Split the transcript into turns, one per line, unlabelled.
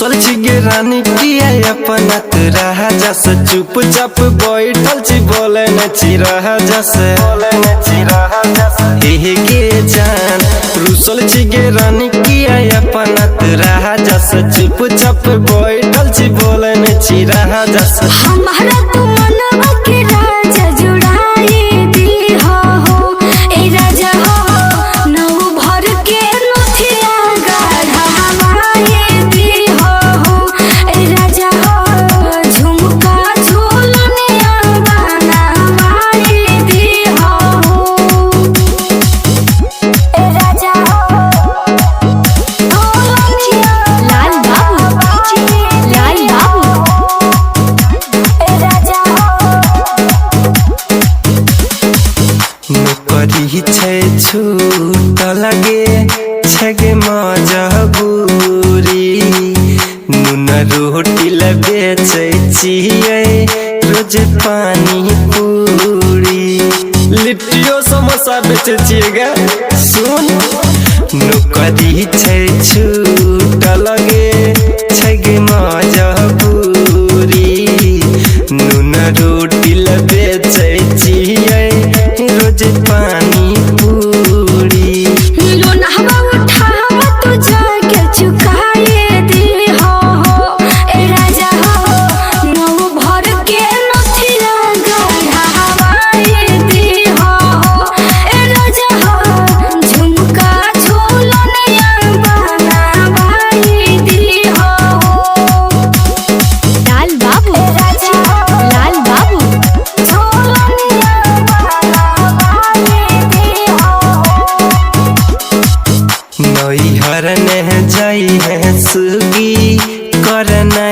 रुसल छिगे रानी किया अपना रहा जस चुपचाप बैठल छी बोले न चिरहा जस हे गे जान रुसल छिगे रानी किया अपना रहा जस चुपचाप बैठल छी बोले न चिरहा जस
हमारा तू मनवा के राजा जुड़ाई दी हो ए राजा हो नौ भर के नथिया गाढ़ा हवाई दी हो ए राजा हो झुमका झूलनिया बनावाई दी हो ए राजा हो लाल बाबू लाल बाबू
नौकरी छै छूट लगे छगे मजबूरी नून रोटी ल बेचै छियै रोज पानी पूरी लिट्टियो समोसा बेचै छियै गे सुन नौकरी छै छूट लगे छगे मजबूरी नून रोटी ल बेचै छियै रोज पानी पूरी
लोनहवा उठावा तू जाके चुकाए दे हो ए राजा हो नौ भर के नथिया गाढ़ा हवाई दे हो ए राजा हो झुमका झूलनिया बनावाई दे हो लाल बाबू लाल बाबू झूलनिया बनावाई दे हो
नैहर ने जाई है सुगी करना